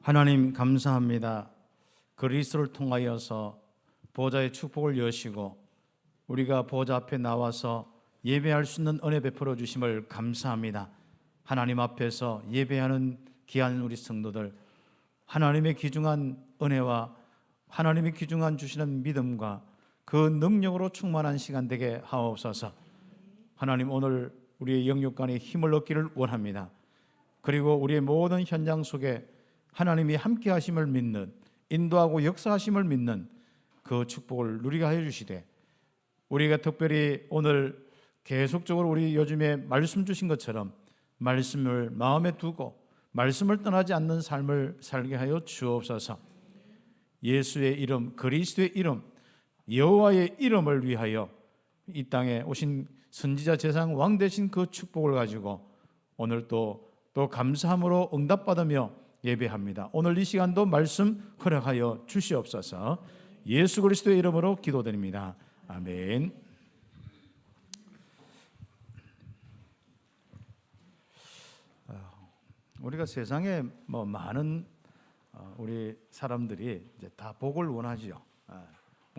하나님 감사합니다. 그리스도를 통하여서 보좌의 축복을 여시고 우리가 보좌 앞에 나와서 예배할 수 있는 은혜 베풀어 주심을 감사합니다. 하나님 앞에서 예배하는 귀한 우리 성도들, 하나님의 귀중한 은혜와 하나님의 귀중한 주시는 믿음과 그 능력으로 충만한 시간 되게 하옵소서. 하나님, 오늘 우리의 영육간에 힘을 얻기를 원합니다. 그리고 우리의 모든 현장 속에 하나님이 함께 하심을 믿는, 인도하고 역사하심을 믿는 그 축복을 누리게 하여 주시되, 우리가 특별히 오늘 계속적으로 우리 요즘에 말씀 주신 것처럼 말씀을 마음에 두고 말씀을 떠나지 않는 삶을 살게 하여 주옵소서. 예수의 이름, 그리스도의 이름, 여호와의 이름을 위하여 이 땅에 오신 선지자 제사장 왕 되신 그 축복을 가지고 오늘 또 감사함으로 응답받으며 예배합니다. 오늘 이 시간도 말씀 허락하여 주시옵소서. 예수 그리스도의 이름으로 기도드립니다. 아멘. 우리가 세상에 많은 우리 사람들이 이제 다 복을 원하죠.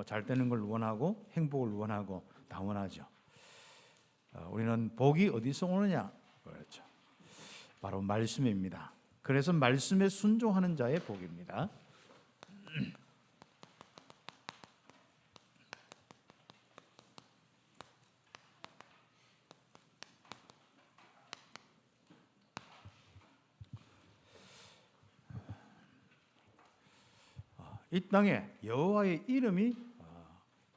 잘 되는 걸 원하고 행복을 원하고 다 원하죠. 우리는 복이 어디서 오느냐? 그렇죠. 바로 말씀입니다. 그래서 말씀에 순종하는 자의 복입니다. 이 땅에 여호와의 이름이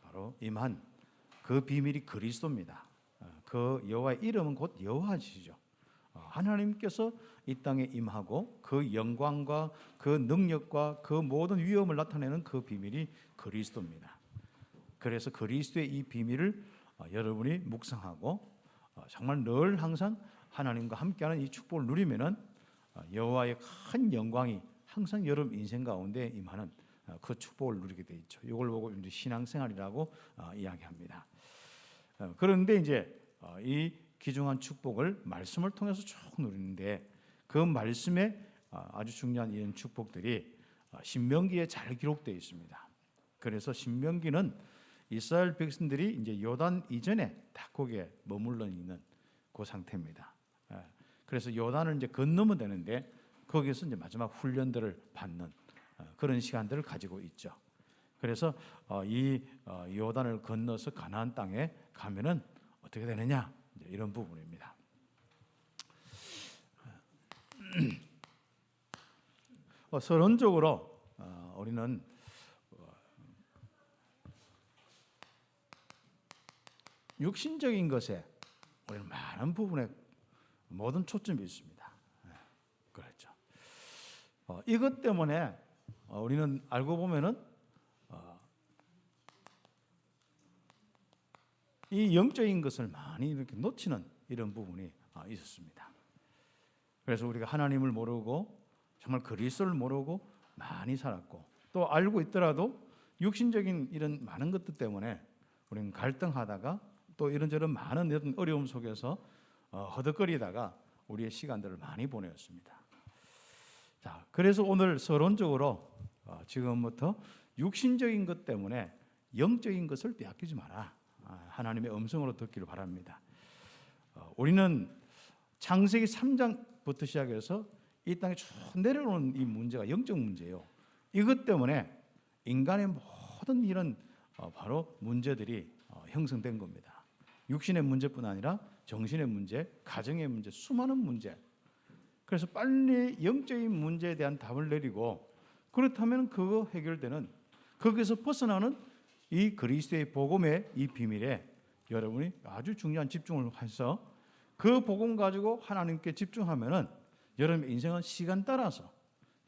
바로 임한 그 비밀이 그리스도입니다. 그 여호와의 이름은 곧 여호와시죠. 하나님께서 이 땅에 임하고 그 영광과 그 능력과 그 모든 위엄을 나타내는 그 비밀이 그리스도입니다. 그래서 그리스도의 이 비밀을 여러분이 묵상하고 정말 늘 항상 하나님과 함께하는 이 축복을 누리면은 여호와의 큰 영광이 항상 여러분 인생 가운데 임하는 그 축복을 누리게 돼 있죠. 이걸 보고 이제 신앙생활이라고 이야기합니다. 그런데 이제 이 귀중한 축복을 말씀을 통해서 쭉 누리는데 그 말씀에 아주 중요한 이런 축복들이 신명기에 잘 기록되어 있습니다. 그래서 신명기는 이스라엘 백성들이 이제 요단 이전에 다 거기에 머물러 있는 그 상태입니다. 그래서 요단을 이제 건너면 되는데 거기서 이제 마지막 훈련들을 받는 그런 시간들을 가지고 있죠. 그래서 이 요단을 건너서 가나안 땅에 가면은 어떻게 되느냐? 이런 부분입니다. 서론적으로 우리는 육신적인 것에 우리는 많은 부분에 모든 초점이 있습니다. 그렇죠. 이것 때문에 우리는 알고 보면은 이 영적인 것을 많이 이렇게 놓치는 이런 부분이 있었습니다. 그래서 우리가 하나님을 모르고 정말 그리스도를 모르고 많이 살았고 또 알고 있더라도 육신적인 이런 많은 것들 때문에 우리는 갈등하다가 또 이런저런 많은 이런 어려움 속에서 허덕거리다가 우리의 시간들을 많이 보내었습니다. 자, 그래서 오늘 서론적으로 지금부터 육신적인 것 때문에 영적인 것을 빼앗기지 마라. 하나님의 음성으로 듣기를 바랍니다. 우리는 창세기 3장부터 시작해서 이 땅에 쭉 내려오는 이 문제가 영적 문제예요. 이것 때문에 인간의 모든 이런 바로 문제들이 형성된 겁니다. 육신의 문제뿐 아니라 정신의 문제, 가정의 문제, 수많은 문제. 그래서 빨리 영적인 문제에 대한 답을 내리고 그렇다면 그거 해결되는 거기서 벗어나는 이 그리스도의 복음의 이 비밀에 여러분이 아주 중요한 집중을 해서 그 복음 가지고 하나님께 집중하면은 여러분의 인생은 시간 따라서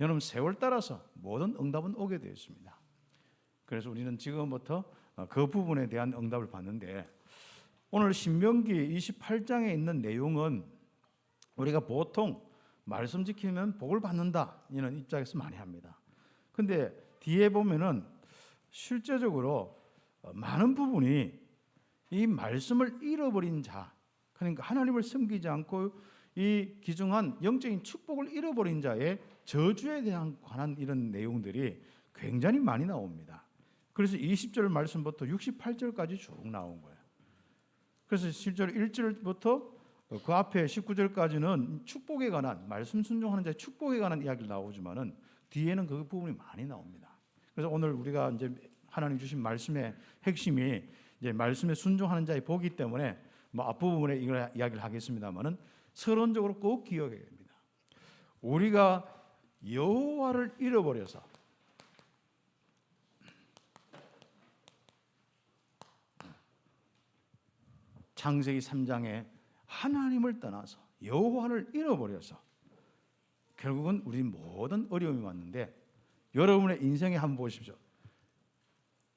여러분 세월 따라서 모든 응답은 오게 되어 있습니다. 그래서 우리는 지금부터 그 부분에 대한 응답을 받는데 오늘 신명기 28장에 있는 내용은 우리가 보통 말씀 지키면 복을 받는다 이런 입장에서 많이 합니다. 근데 뒤에 보면은 실제적으로 많은 부분이 이 말씀을 잃어버린 자, 그러니까 하나님을 섬기지 않고 이 귀중한 영적인 축복을 잃어버린 자의 저주에 대한 관한 이런 내용들이 굉장히 많이 나옵니다. 그래서 20절 말씀부터 68절까지 쭉 나온 거예요. 그래서 실제로 1절부터 그 앞에 19절까지는 축복에 관한, 말씀 순종하는 자의 축복에 관한 이야기가 나오지만은 뒤에는 그 부분이 많이 나옵니다. 그래서 오늘 우리가 이제 하나님 주신 말씀의 핵심이 이제 말씀에 순종하는 자의 복이기 때문에 뭐 앞부분에 이걸 이야기를 하겠습니다만은 서론적으로 꼭 기억해야 됩니다. 우리가 여호와를 잃어버려서 창세기 3장에 하나님을 떠나서 여호와를 잃어버려서 결국은 우리 모든 어려움이 왔는데, 여러분의 인생에 한번 보십시오.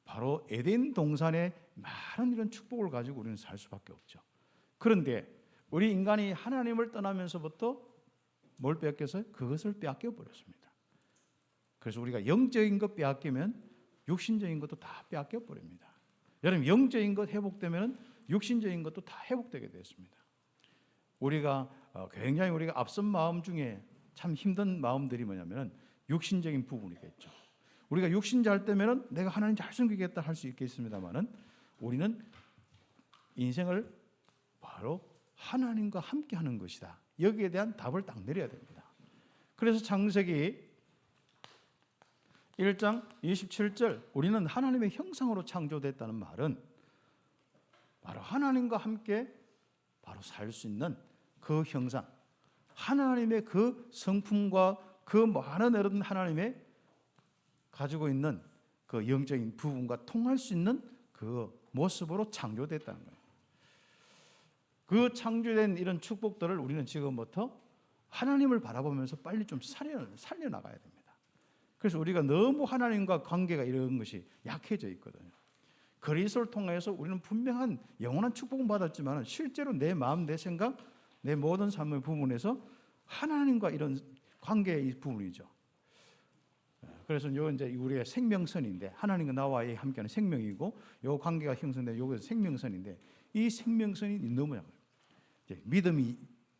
바로 에덴 동산에 많은 이런 축복을 가지고 우리는 살 수밖에 없죠. 그런데 우리 인간이 하나님을 떠나면서부터 뭘 빼앗겼어요? 그것을 빼앗겨 버렸습니다. 그래서 우리가 영적인 것 빼앗기면 육신적인 것도 다 빼앗겨 버립니다. 여러분, 영적인 것 회복되면 육신적인 것도 다 회복되게 됐습니다. 우리가 굉장히 우리가 앞선 마음 중에 참 힘든 마음들이 뭐냐면은 육신적인 부분이겠죠. 우리가 육신 잘 때면은 내가 하나님 잘 섬기겠다 할 수 있겠습니다만은 우리는 인생을 바로 하나님과 함께 하는 것이다. 여기에 대한 답을 딱 내려야 됩니다. 그래서 창세기 1장 27절 우리는 하나님의 형상으로 창조됐다는 말은 바로 하나님과 함께 바로 살 수 있는 그 형상, 하나님의 그 성품과 그 많은 여러분 하나님의 가지고 있는 그 영적인 부분과 통할 수 있는 그 모습으로 창조됐다는 거예요. 그 창조된 이런 축복들을 우리는 지금부터 하나님을 바라보면서 빨리 좀 살려나가야 됩니다. 그래서 우리가 너무 하나님과 관계가 이런 것이 약해져 있거든요. 그리스도를 통해서 우리는 분명한 영원한 축복은 받았지만 실제로 내 마음, 내 생각, 내 모든 삶의 부분에서 하나님과 이런 관계의 부분이죠. 그래서 요 이제 우리의 생명선인데, 하나님과 나와의 함께하는 생명이고, 요 관계가 형성된 요게 생명선인데, 이 생명선이 너무 약해요. 믿음이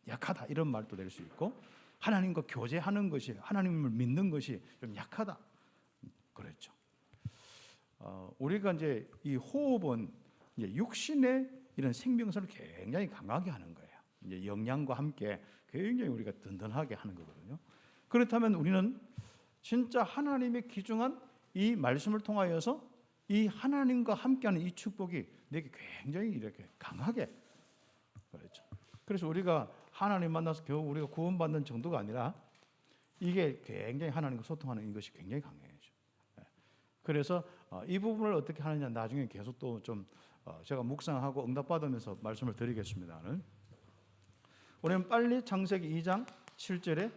약하다 이런 말도 될 수 있고, 하나님과 교제하는 것이, 하나님을 믿는 것이 좀 약하다 그랬죠. 우리가 이제 이 호흡은 이제 육신의 이런 생명선을 굉장히 강하게 하는 거예요. 이제 영양과 함께 굉장히 우리가 든든하게 하는 거거든요. 그렇다면 우리는 진짜 하나님의 귀중한 이 말씀을 통하여서 이 하나님과 함께하는 이 축복이 내게 굉장히 이렇게 강하게 그렇죠. 그래서 우리가 하나님 만나서 겨우 우리가 구원받는 정도가 아니라 이게 굉장히 하나님과 소통하는 이것이 굉장히 강해요. 그래서 이 부분을 어떻게 하느냐 나중에 계속 또 좀 제가 묵상하고 응답받으면서 말씀을 드리겠습니다는. 우리는 빨리 창세기 2장 7절에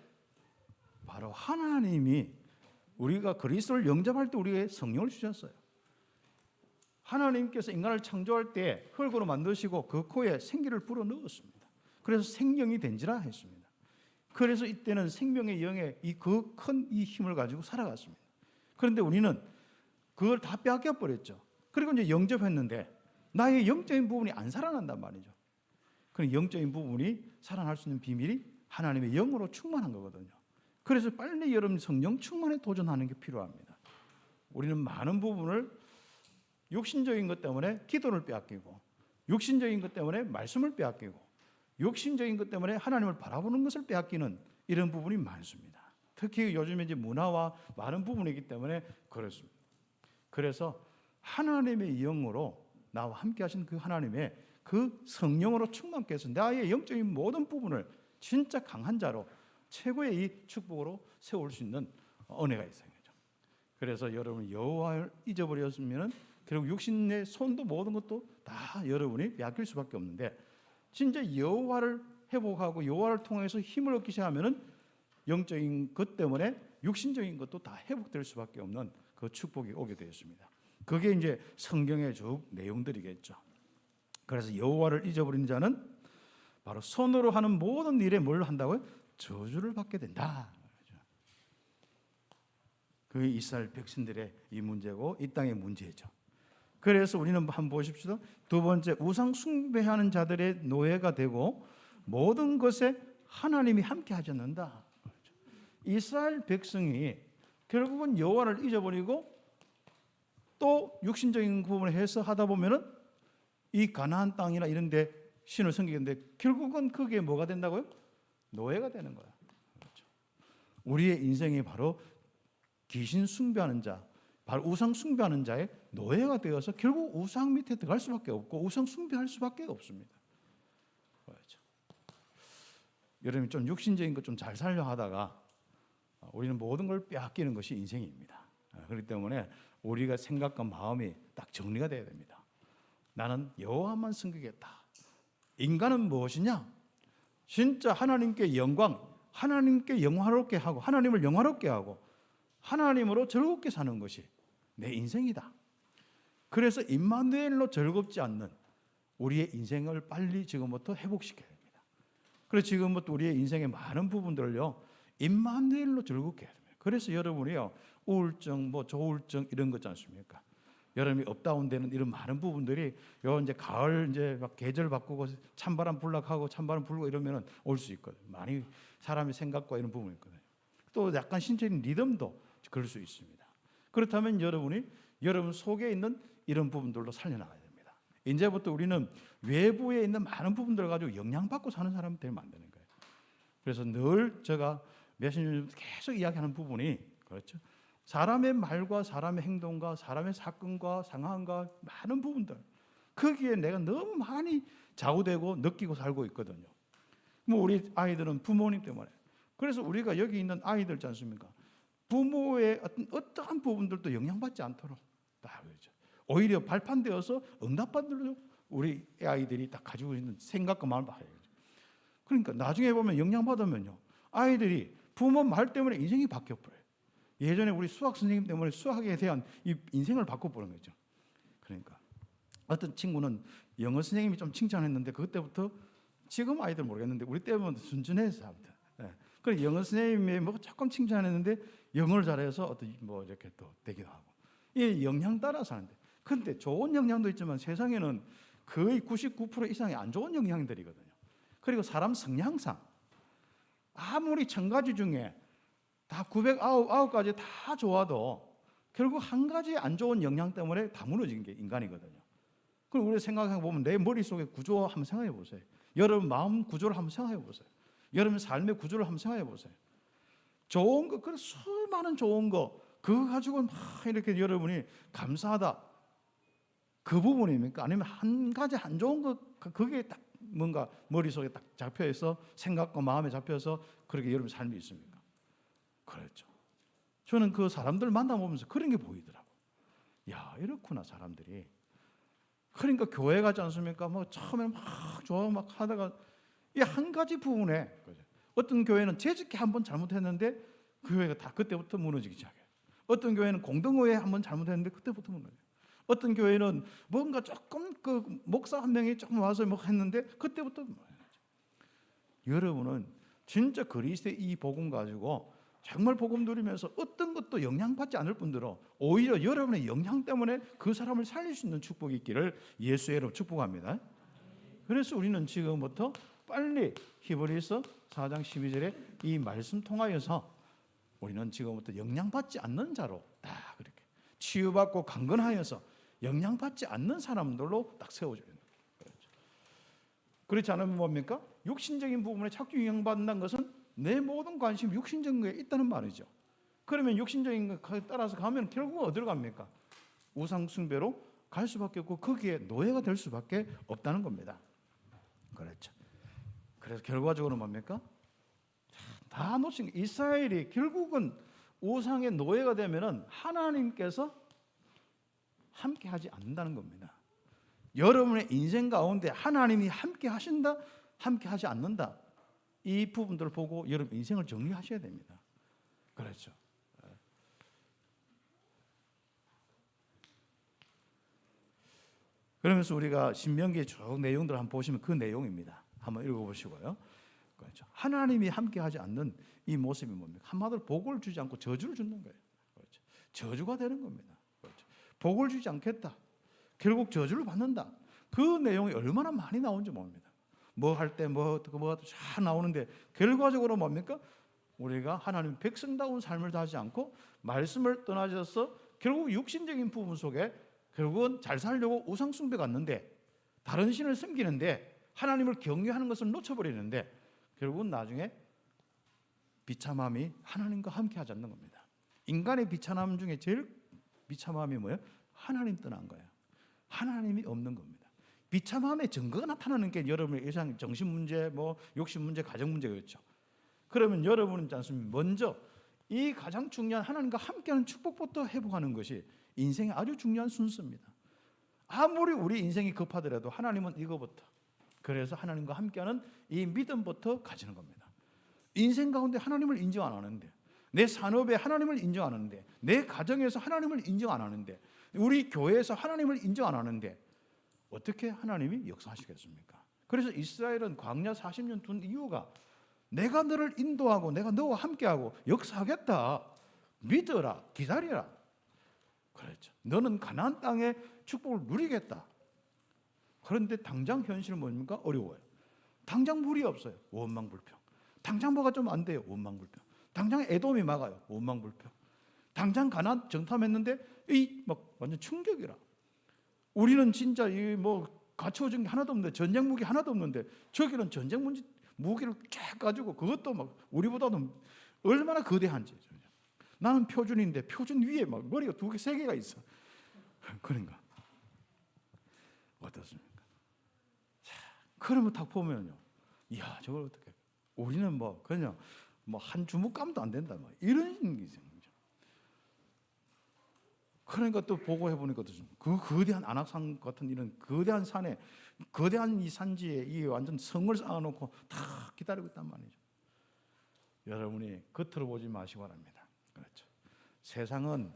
바로 하나님이 우리가 그리스도를 영접할 때 우리에게 성령을 주셨어요. 하나님께서 인간을 창조할 때 흙으로 만드시고 그 코에 생기를 불어 넣었습니다. 그래서 생명이 된지라 했습니다. 그래서 이때는 생명의 영의 이 그 큰 이 힘을 가지고 살아갔습니다. 그런데 우리는 그걸 다 빼앗겨 버렸죠. 그리고 이제 영접했는데 나의 영적인 부분이 안 살아난단 말이죠. 그 영적인 부분이 살아날 수 있는 비밀이 하나님의 영으로 충만한 거거든요. 그래서 빨리 여러분 성령 충만에 도전하는 게 필요합니다. 우리는 많은 부분을 육신적인 것 때문에 기도를 빼앗기고, 육신적인 것 때문에 말씀을 빼앗기고, 육신적인 것 때문에 하나님을 바라보는 것을 빼앗기는 이런 부분이 많습니다. 특히 요즘에 이제 문화와 많은 부분이기 때문에 그렇습니다. 그래서 하나님의 영으로 나와 함께 하신 그 하나님의 그 성령으로 충만케 해서 나의 영적인 모든 부분을 진짜 강한 자로 최고의 이 축복으로 세울 수 있는 은혜가 있어요. 그래서 여러분 여호와를 잊어버렸으면 결국 육신의 손도 모든 것도 다 여러분이 빼앗길 수밖에 없는데, 진짜 여호와를 회복하고 여호와를 통해서 힘을 얻기 시작하면은 영적인 것 때문에 육신적인 것도 다 회복될 수밖에 없는 그 축복이 오게 되었습니다. 그게 이제 성경의 쭉 내용들이겠죠. 그래서 여호와를 잊어버린 자는 바로 손으로 하는 모든 일에 뭘 한다고요? 저주를 받게 된다. 그게 이스라엘 백성들의 이 문제고 이 땅의 문제죠. 그래서 우리는 한번 보십시오. 두 번째, 우상 숭배하는 자들의 노예가 되고 모든 것에 하나님이 함께 하지 않는다. 이스라엘 백성이 결국은 여호와를 잊어버리고 또 육신적인 부분을 해서 하다 보면은 이 가나안 땅이나 이런 데 신을 섬기는데 결국은 그게 뭐가 된다고요? 노예가 되는 거야. 그렇죠. 우리의 인생이 바로 귀신 숭배하는 자, 바로 우상 숭배하는 자의 노예가 되어서 결국 우상 밑에 들어갈 수밖에 없고 우상 숭배할 수밖에 없습니다. 그렇죠. 여러분이 좀 육신적인 것 좀 잘 살려 하다가 우리는 모든 걸 빼앗기는 것이 인생입니다. 그렇기 때문에 우리가 생각과 마음이 딱 정리가 돼야 됩니다. 나는 여호와만 섬기겠다. 인간은 무엇이냐? 진짜 하나님께 영광, 하나님께 영화롭게 하고 하나님을 영화롭게 하고 하나님으로 즐겁게 사는 것이 내 인생이다. 그래서 임마누엘로 즐겁지 않는 우리의 인생을 빨리 지금부터 회복시켜야 됩니다. 그래서 지금부터 우리의 인생의 많은 부분들을요 임마누엘로 즐겁게 해야 됩니다. 그래서 여러분이요 우울증, 조울증 이런 거 있지 않습니까? 여름이 업다운되는 이런 많은 부분들이 요 이제 가을 이제 막 계절 바꾸고 찬바람 불락하고 찬바람 불고 이러면은 올 수 있거든요. 많이 사람의 생각과 이런 부분이 있거든요. 또 약간 신체적인 리듬도 그럴 수 있습니다. 그렇다면 여러분이 여러분 속에 있는 이런 부분들로 살려나가야 됩니다. 이제부터 우리는 외부에 있는 많은 부분들을 가지고 영향받고 사는 사람 되면 안 되는 거예요. 그래서 늘 제가 몇십 년 계속 이야기하는 부분이 그렇죠. 사람의 말과 사람의 행동과 사람의 사건과 상황과 많은 부분들 거기에 내가 너무 많이 좌우되고 느끼고 살고 있거든요. 뭐 우리 아이들은 부모님 때문에 그래서 우리가 여기 있는 아이들 있지 않습니까? 부모의 어떠한 부분들도 영향받지 않도록 딱 그렇죠. 오히려 발판되어서 응답받는 우리 아이들이 딱 가지고 있는 생각과 마음을 봐야 되죠. 그러니까 나중에 보면 영향받으면요 아이들이 부모 말 때문에 인생이 바뀌어버려요. 예전에 우리 수학 선생님 때문에 수학에 대한 이 인생을 바꿔보는 거죠. 그러니까 어떤 친구는 영어 선생님이 좀 칭찬했는데 그때부터 지금 아이들 모르겠는데 우리 때는 순진해서 아무튼. 네. 그래 영어 선생님이 뭐 조금 칭찬했는데 영어를 잘해서 어떤 뭐 이렇게 또 되기도 하고 이 영향 따라 사는데. 근데 좋은 영향도 있지만 세상에는 거의 99% 이상이 안 좋은 영향들이거든요. 그리고 사람 성향상 아무리 1000가지 중에 다 999가지 다 좋아도 결국 한 가지 안 좋은 영향 때문에 다 무너지는 게 인간이거든요. 그럼 우리 생각해 보면 내 머릿속의 구조 한번 생각해 보세요. 여러분 마음 구조를 한번 생각해 보세요. 여러분 삶의 구조를 한번 생각해 보세요. 좋은 거, 그 수많은 좋은 거 그거 가지고 막 이렇게 여러분이 감사하다 그 부분입니까? 아니면 한 가지 안 좋은 거 그게 딱 뭔가 머릿속에 딱 잡혀서 생각과 마음에 잡혀서 그렇게 여러분 삶이 있습니까? 그렇죠. 저는 그 사람들 만나보면서 그런 게 보이더라고. 야, 이렇구나 사람들이. 그러니까 교회 가지 않습니까? 뭐 처음에는 막 좋아 막 하다가 이 한 가지 부분에 어떤 교회는 재직회 한번 잘못했는데 그 교회가 다 그때부터 무너지기 시작해요. 어떤 교회는 공동의회 한번 잘못했는데 그때부터 무너져요. 어떤 교회는 뭔가 조금 그 목사 한 명이 조금 와서 뭐 했는데 그때부터 무너져요. 여러분은 진짜 그리스도의 이 복음 가지고 정말 복음 누리면서 어떤 것도 영향받지 않을 뿐더러 오히려 여러분의 영향 때문에 그 사람을 살릴 수 있는 축복이 있기를 예수의 이름으로 축복합니다. 그래서 우리는 지금부터 빨리 히브리서 4장 12절에 이 말씀 통하여서 우리는 지금부터 영향받지 않는 자로 딱 그렇게 치유받고 강건하여서 영향받지 않는 사람들로 딱 세워져야 돼요. 그렇지 않으면 뭡니까? 육신적인 부분에 자꾸 영향받는다는 것은 내 모든 관심이 육신적인 거에 있다는 말이죠. 그러면 육신적인 것에 따라서 가면 결국 어디로 갑니까? 우상 숭배로 갈 수밖에 없고 거기에 노예가 될 수밖에 없다는 겁니다. 그렇죠. 그래서 결과적으로 뭡니까? 다 놓친 이스라엘이 결국은 우상의 노예가 되면은 하나님께서 함께 하지 않는다는 겁니다. 여러분의 인생 가운데 하나님이 함께 하신다, 함께 하지 않는다. 이 부분들을 보고 여러분 인생을 정리하셔야 됩니다. 그렇죠. 그러면서 우리가 신명기의 쭉 내용들을 한번 보시면 그 내용입니다. 한번 읽어보시고요. 그렇죠. 하나님이 함께하지 않는 이 모습이 뭡니까? 한마디로 복을 주지 않고 저주를 주는 거예요. 그렇죠. 저주가 되는 겁니다. 그렇죠. 복을 주지 않겠다. 결국 저주를 받는다. 그 내용이 얼마나 많이 나오는지 모릅니다. 뭐 할 때 뭐 잘 나오는데 결과적으로 뭡니까? 우리가 하나님 백성다운 삶을 다하지 않고 말씀을 떠나져서 결국 육신적인 부분 속에 결국은 잘 살려고 우상숭배 갔는데 다른 신을 섬기는데 하나님을 경외하는 것을 놓쳐버리는데 결국은 나중에 비참함이 하나님과 함께 하지 않는 겁니다. 인간의 비참함 중에 제일 비참함이 뭐예요? 하나님 떠난 거예요. 하나님이 없는 겁니다. 비참함의 증거가 나타나는 게 여러분의 일상 정신 문제, 뭐 욕심 문제, 가정 문제겠죠. 그러면 여러분은 있지 않습니까? 먼저 이 가장 중요한 하나님과 함께하는 축복부터 회복하는 것이 인생의 아주 중요한 순서입니다. 아무리 우리 인생이 급하더라도 하나님은 이거부터, 그래서 하나님과 함께하는 이 믿음부터 가지는 겁니다. 인생 가운데 하나님을 인정 안 하는데, 내 산업에 하나님을 인정 안 하는데, 내 가정에서 하나님을 인정 안 하는데, 우리 교회에서 하나님을 인정 안 하는데 어떻게 하나님이 역사하시겠습니까? 그래서 이스라엘은 광야 40년 둔 이유가 내가 너를 인도하고 내가 너와 함께하고 역사하겠다. 믿어라. 기다려라. 그렇죠. 너는 가나안 땅의 축복을 누리겠다. 그런데 당장 현실은 뭡니까? 어려워요. 당장 물이 없어요. 원망불평. 당장 뭐가 좀 안 돼요. 원망불평. 당장 에돔이 막아요. 원망불평. 당장 가나안 정탐했는데 이 막 완전 충격이라. 우리는 진짜 이 뭐 갖춰진 게 하나도 없는데, 전쟁 무기 하나도 없는데 저기는 전쟁 무기를 쫙 가지고 그것도 막 우리보다도 얼마나 거대한지. 나는 표준인데 표준 위에 막 머리가 2개, 3개가 있어. 그런가? 어떻습니까? 자, 그러면 딱 보면요, 이야 저걸 어떻게? 우리는 뭐 그냥 뭐 한 주먹감도 안 된다, 뭐 이런 게 있어요. 그러니까 또 보고해 보니까 그 거대한 안악산 같은 이런 거대한 산에, 거대한 이 산지에 이 완전 성을 쌓아놓고 다 기다리고 있단 말이죠. 여러분이 겉으로 보지 마시기 바랍니다. 그렇죠. 세상은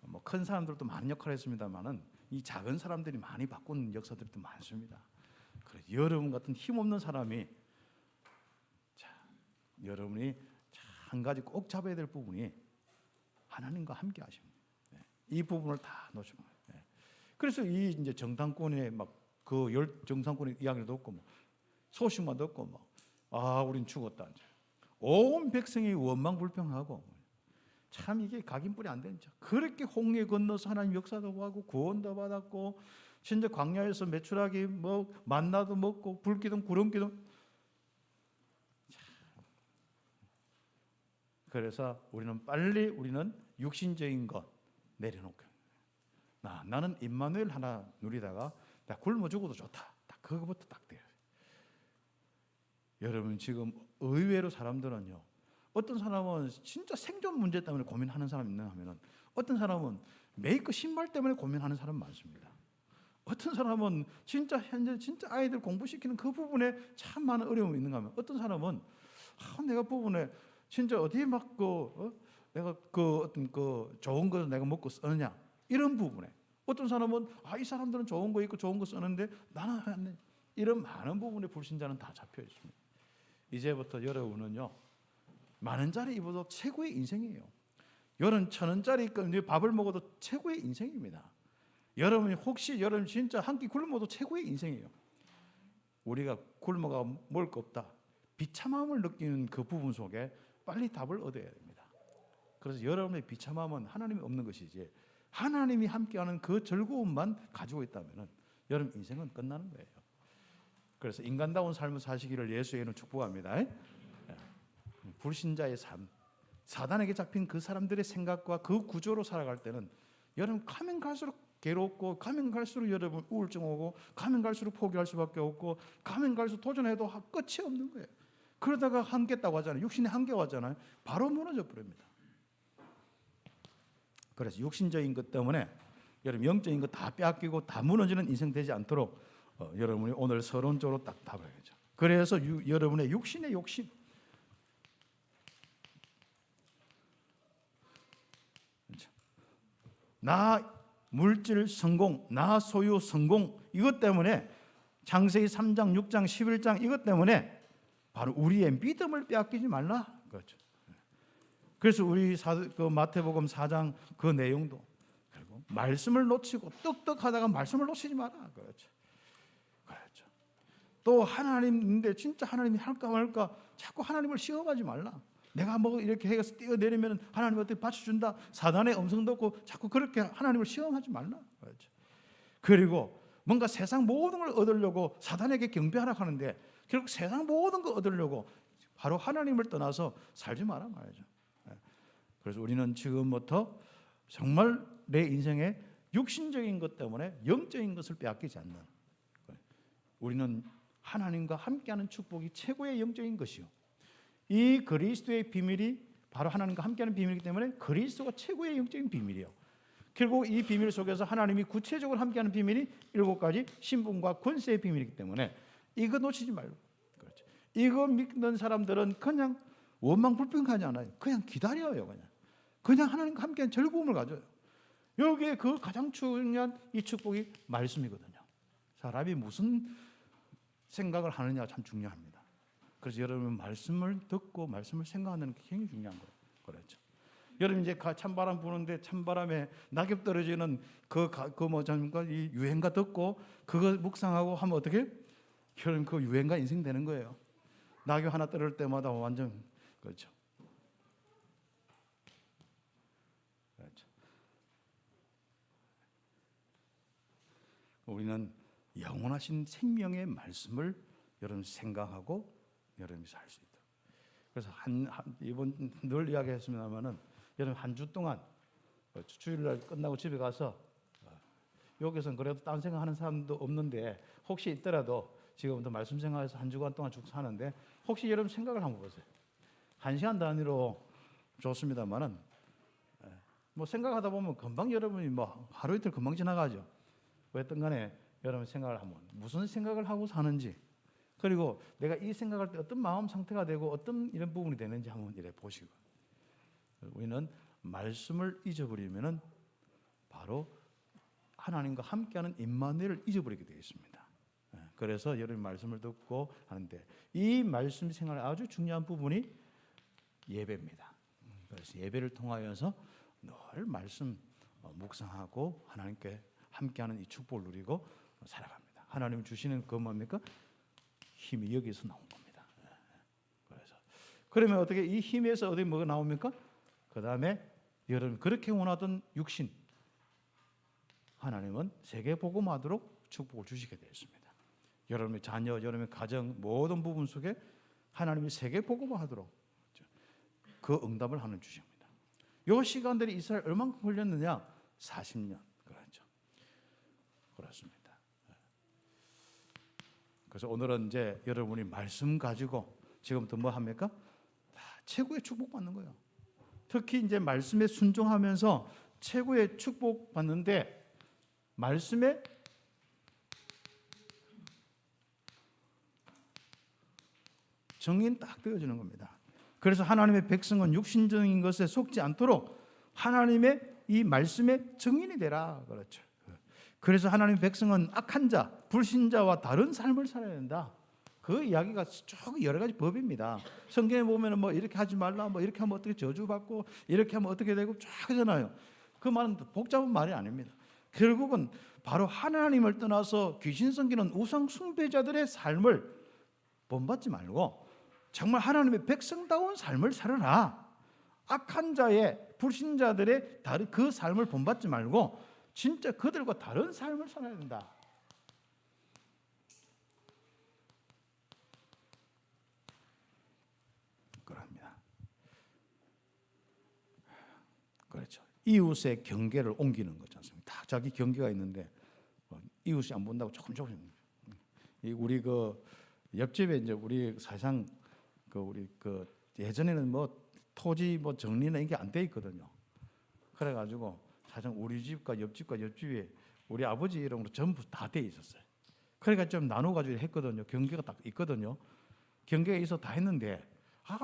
뭐 큰 사람들도 많은 역할을 했습니다만은 이 작은 사람들이 많이 바꾼 역사들도 많습니다. 그래서 여러분 같은 힘없는 사람이, 자, 여러분이 한 가지 꼭 잡아야 될 부분이 하나님과 함께 하십니다. 이 부분을 다 놓치면 돼요. 그래서 이 이제 정탐꾼의 막 그 정탐꾼의 이야기를 듣고 뭐 소식만 듣고 뭐 우린 죽었다. 온 백성이 원망불평하고 참 이게 각인뿔이 안 되는 죠. 그렇게 홍해 건너서 하나님 역사도 하고 구원도 받았고 진짜 광야에서 메추라기 뭐 만나도 먹고 불기둥 구름기둥. 그래서 우리는 육신적인 것 내려놓고 나는 임마누엘 하나 누리다가 나 굶어 죽어도 좋다. 딱 그거부터 딱 돼요. 여러분 지금 의외로 사람들은요, 어떤 사람은 진짜 생존 문제 때문에 고민하는 사람이 있나 하면은 어떤 사람은 메이커 신발 때문에 고민하는 사람 많습니다. 어떤 사람은 진짜 현재 진짜 아이들 공부시키는 그 부분에 참 많은 어려움이 있는가 하면 어떤 사람은 내가 부분에 진짜 어디에 막 내가 어떤 좋은 거 내가 먹고 쓰느냐 이런 부분에, 어떤 사람은 이 사람들은 좋은 거 있고 좋은 거 쓰는데 나는 안, 이런 많은 부분에 불신자는 다 잡혀 있습니다. 이제부터 여러분은요, 만원짜리 입어도 최고의 인생이에요. 여러분 1,000원짜리 밥을 먹어도 최고의 인생입니다. 여러분이 혹시 여러분 진짜 한 끼 굶어도 최고의 인생이에요. 우리가 굶어가 먹을 거 없다, 비참함을 느끼는 그 부분 속에 빨리 답을 얻어야 됩니다. 그래서 여러분의 비참함은 하나님이 없는 것이지, 하나님이 함께하는 그 즐거움만 가지고 있다면 여러분 인생은 끝나는 거예요. 그래서 인간다운 삶을 사시기를 예수의 이름으로 축복합니다. 불신자의 삶, 사단에게 잡힌 그 사람들의 생각과 그 구조로 살아갈 때는 여러분 가면 갈수록 괴롭고, 가면 갈수록 여러분 우울증 오고, 가면 갈수록 포기할 수밖에 없고, 가면 갈수록 도전해도 끝이 없는 거예요. 그러다가 한계다고 하잖아요. 육신의 한계가 왔잖아요. 바로 무너져 버립니다. 그래서 육신적인 것 때문에 여러분 영적인 것 다 빼앗기고 다 무너지는 인생 되지 않도록 여러분이 오늘 서론적으로 딱 답을 해야죠. 그래서 여러분의 육신의 욕심, 나 물질 성공, 나 소유 성공, 이것 때문에 창세기 3장, 6장, 11장 이것 때문에 바로 우리의 믿음을 빼앗기지 말라. 그렇죠. 그래서 우리 마태복음 4장 그 내용도 그리고 말씀을 놓치고 떡떡하다가 말씀을 놓치지 마라. 그렇죠. 그렇죠. 또 하나님인데 진짜 하나님이 할까 말까 자꾸 하나님을 시험하지 말라. 내가 뭐 이렇게 해서 뛰어내리면 하나님 어떻게 받쳐준다. 사단의 음성 듣고 자꾸 그렇게 하나님을 시험하지 말라. 그렇죠. 그리고 뭔가 세상 모든 걸 얻으려고 사단에게 경배하라 하는데 결국 세상 모든 걸 얻으려고 바로 하나님을 떠나서 살지 마라 말이죠. 그래서 우리는 지금부터 정말 내 인생에 육신적인 것 때문에 영적인 것을 빼앗기지 않는, 우리는 하나님과 함께하는 축복이 최고의 영적인 것이요, 이 그리스도의 비밀이 바로 하나님과 함께하는 비밀이기 때문에 그리스도가 최고의 영적인 비밀이에요. 결국 이 비밀 속에서 하나님이 구체적으로 함께하는 비밀이 7가지 신분과 권세의 비밀이기 때문에 이거 놓치지 말고. 그렇죠. 이거 믿는 사람들은 그냥 원망불평하지 않아요. 그냥 기다려요. 그냥 하나님과 함께하는 즐거움을 가져요. 여기에 그 가장 중요한 이 축복이 말씀이거든요. 사람이 무슨 생각을 하느냐 참 중요합니다. 그래서 여러분 말씀을 듣고 말씀을 생각하는 게 굉장히 중요한 거예요. 그렇죠. 여러분 이제 찬바람 부는데 찬바람에 낙엽 떨어지는 이 유행가 듣고 그거 묵상하고 하면 어떻게? 여러분 그 유행가 인생 되는 거예요. 낙엽 하나 떨어질 때마다 완전 그렇죠. 그렇죠. 우리는 영원하신 생명의 말씀을 여러분 생각하고 여러분이 살 수 있도록. 그래서 이번 늘 이야기했습니다만은 여러분 한 주 동안 주일날 끝나고 집에 가서 여기서는 그래도 딴 생각하는 사람도 없는데 혹시 있더라도 지금부터 말씀 생각해서 한 주간 동안 쭉 사는데 혹시 여러분 생각을 한번 보세요. 1시간 단위로 좋습니다만은 뭐 생각하다 보면 금방 여러분이 뭐 하루 이틀 금방 지나가죠. 어쨌든 간에 여러분 생각을 하면 무슨 생각을 하고 사는지, 그리고 내가 이 생각할 때 어떤 마음 상태가 되고 어떤 이런 부분이 되는지 한번 이래 보시고. 우리는 말씀을 잊어버리면은 바로 하나님과 함께하는 임마누엘을 잊어버리게 되어 있습니다. 그래서 여러분 말씀을 듣고 하는데 이 말씀 생활의 아주 중요한 부분이 예배입니다. 그래서 예배를 통하여서 늘 말씀 묵상하고 하나님께 함께하는 이 축복을 누리고 살아갑니다. 하나님 주시는 그 뭡니까? 힘이 여기서 나온 겁니다. 그래서 그러면 어떻게 이 힘에서 어디 뭐가 나옵니까? 그 다음에 여러분 그렇게 원하던 육신 하나님은 세계 복음하도록 축복을 주시게 되었습니다. 여러분의 자녀, 여러분의 가정 모든 부분 속에 하나님이 세계 복음하도록 그 응답을 하는 주십니다. 이 시간들이 이스라엘 얼만큼 걸렸느냐? 40년. 그렇죠. 그렇습니다. 그래서 오늘은 이제 여러분이 말씀 가지고 지금부터 뭐 합니까? 최고의 축복 받는 거예요. 특히 이제 말씀에 순종하면서 최고의 축복 받는데 말씀에 정의는 딱 되어지는 겁니다. 그래서 하나님의 백성은 육신적인 것에 속지 않도록 하나님의 이 말씀의 증인이 되라. 그렇죠. 그래서 하나님의 백성은 악한 자, 불신자와 다른 삶을 살아야 된다. 그 이야기가 쭉 여러 가지 법입니다. 성경에 보면은 뭐 이렇게 하지 말라, 뭐 이렇게 하면 어떻게 저주받고, 이렇게 하면 어떻게 되고 쫙 하잖아요. 그 말은 복잡한 말이 아닙니다. 결국은 바로 하나님을 떠나서 귀신 섬기는 우상 숭배자들의 삶을 본받지 말고 정말 하나님의 백성다운 삶을 살아라. 악한 자의 불신자들의 다른 그 삶을 본받지 말고 진짜 그들과 다른 삶을 살아야 된다. 그럽니다. 그렇죠. 이웃의 경계를 옮기는 거지 않습니까? 다 자기 경계가 있는데 이웃이 안 본다고 조금 우리 그 옆집에 이제 우리 사실상 우리 예전에는 뭐 토지 뭐 정리는 이게 안 돼 있거든요. 그래가지고 사실 우리 집과 옆집이 우리 아버지 이름으로 전부 다 돼 있었어요. 그러니까 좀 나눠가지고 했거든요. 경계가 딱 있거든요. 경계가 있어 다 했는데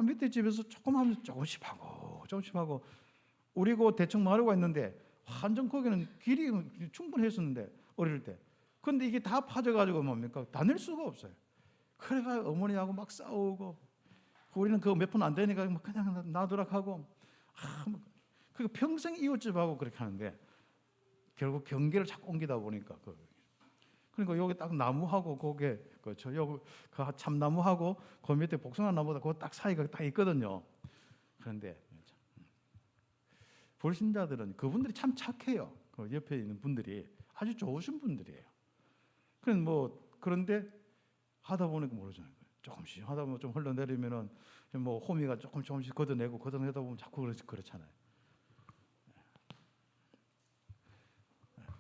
밑에 집에서 조금 하면 조금씩 하고 우리 그 대충 마루가 있는데 완전 거기는 길이 충분했었는데 어릴 때. 근데 이게 다 파져가지고 뭡니까? 다닐 수가 없어요. 그래가 어머니하고 막 싸우고 우리는 그거 몇 푼 안 되니까 그냥 놔두라 하고 그 평생 이웃집하고 그렇게 하는데 결국 경계를 자꾸 옮기다 보니까 그러니까 여기 딱 나무하고 거기에 그렇죠. 여기 그 참나무하고 그 밑에 복숭아 나무다 그거 딱 사이가 딱 있거든요. 그런데 불신자들은 그분들이 참 착해요. 그 옆에 있는 분들이 아주 좋으신 분들이에요. 그런데 하다 보니까 모르잖아요. 조금씩 하다 보면 좀 흘러내리면은 뭐 호미가 조금씩 걷어내고 걷어내다 보면 자꾸 그렇잖아요.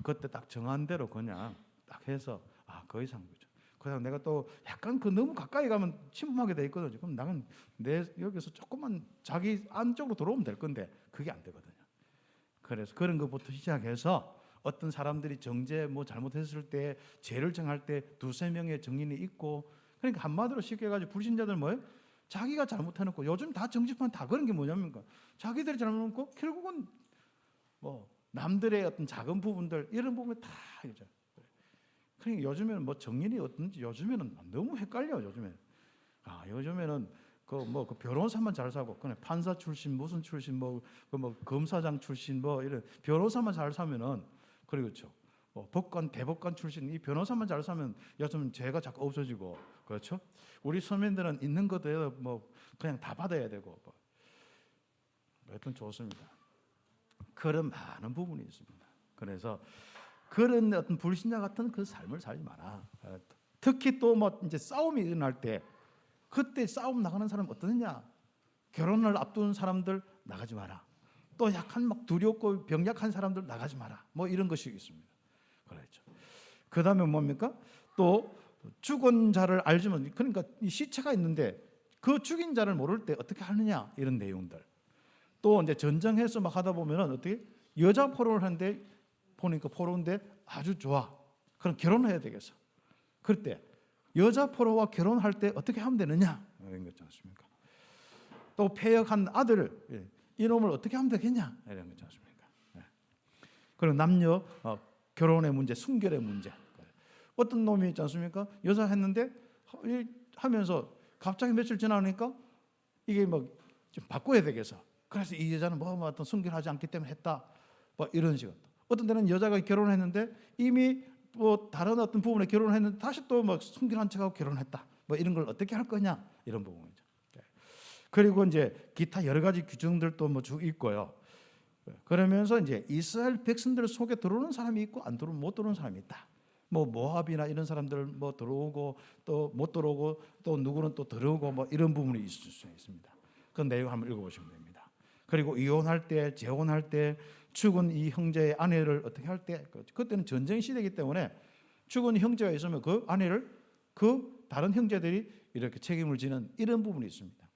그때 딱 정한 대로 그냥 딱 해서 그 이상 거죠. 그다음 내가 또 약간 너무 가까이 가면 침범하게 돼 있거든요. 그럼 나는 여기서 조금만 자기 안쪽으로 들어오면 될 건데 그게 안 되거든요. 그래서 그런 것부터 시작해서 어떤 사람들이 정죄 잘못했을 때 죄를 정할 때 두세 명의 증인이 있고, 그러니까 한마디로 쉽게 해가지고 불신자들 뭐예요? 자기가 잘못해놓고, 요즘 다 정치판 다 그런 게 뭐냐면까 자기들이 잘못해놓고 결국은 남들의 어떤 작은 부분들 이런 부분에 다 이죠. 그러니까 요즘에는 정인이 어떤지 요즘에는 너무 헷갈려. 요즘에는 그 변호사만 잘 사고, 그냥 판사 출신 무슨 출신 검사장 출신 이런 변호사만 잘 사면은, 그렇죠. 법관 대법관 출신 이 변호사만 잘 사면 요즘 죄가 자꾸 없어지고, 그렇죠. 우리 서민들은 있는 것도 그냥 다 받아야 되고 하여튼 좋습니다. 그런 많은 부분이 있습니다. 그래서 그런 어떤 불신자 같은 그 삶을 살지 마라. 특히 또 이제 싸움이 일어날 때 그때 싸움 나가는 사람 어떠냐? 결혼을 앞두는 사람들 나가지 마라. 또 약한 두렵고 병약한 사람들 나가지 마라. 이런 것이 있습니다. 그렇죠. 그다음에 뭡니까? 또 죽은 자를 알지만, 그러니까 이 시체가 있는데 그 죽인 자를 모를 때 어떻게 하느냐, 이런 내용들. 또 이제 전쟁해서 하다 보면은 어떻게 여자 포로를 하는데 보니까 포로인데 아주 좋아. 그럼 결혼해야 되겠어. 그럴 때 여자 포로와 결혼할 때 어떻게 하면 되느냐, 이런 거 있지 않습니까? 또 폐역한 아들 이놈을 어떻게 하면 되겠냐, 이런 거 있지 않습니까? 그리고 남녀 결혼의 문제, 순결의 문제. 어떤 놈이 있지 않습니까? 여자 했는데 하면서 갑자기 며칠 지나니까 이게 좀 바꿔야 되겠어. 그래서 이 여자는 어떤 순결하지 않기 때문에 했다. 이런 식으로. 어떤 때는 여자가 결혼했는데 이미 다른 어떤 부분에 결혼했는데 다시 또 순결한 척하고 결혼했다. 이런 걸 어떻게 할 거냐, 이런 부분이죠. 그리고 이제 기타 여러 가지 규정들도 쭉 있고요. 그러면서 이제 이스라엘 백성들 속에 들어오는 사람이 있고 못 들어오는 사람이 있다. 모압이나 이런 사람들 들어오고 또 못 들어오고, 또 누구는 또 들어오고 이런 부분이 있을 수 있습니다. 그 내용 한번 읽어보시면 됩니다. 그리고 이혼할 때, 재혼할 때, 죽은 이 형제의 아내를 어떻게 할 때, 그때는 전쟁 시대이기 때문에 죽은 형제가 있으면 그 아내를 그 다른 형제들이 이렇게 책임을 지는 이런 부분이 있습니다.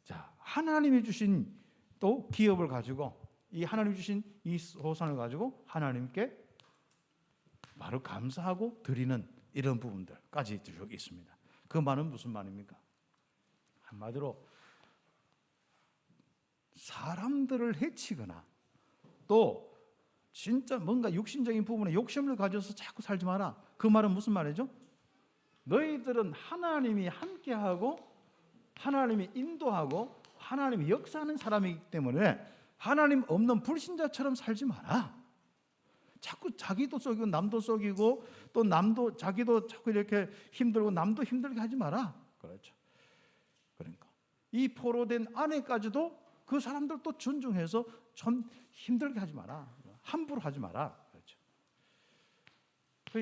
자, 하나님이 주신 또 기업을 가지고, 이 하나님 주신 이 소산을 가지고 하나님께 바로 감사하고 드리는 이런 부분들까지 쭉 있습니다. 그 말은 무슨 말입니까? 한마디로 사람들을 해치거나 또 진짜 뭔가 육신적인 부분에 욕심을 가져서 자꾸 살지 마라. 그 말은 무슨 말이죠? 너희들은 하나님이 함께하고 하나님이 인도하고 하나님이 역사하는 사람이기 때문에 하나님 없는 불신자처럼 살지 마라. 자꾸 자기도 속이고 남도 속이고 또 남도 자기도 자꾸 이렇게 힘들고 남도 힘들게 하지 마라. 그렇죠. 그러니까 이 포로된 아내까지도 그 사람들도 존중해서 좀 힘들게 하지 마라. 함부로 하지 마라. 그렇죠.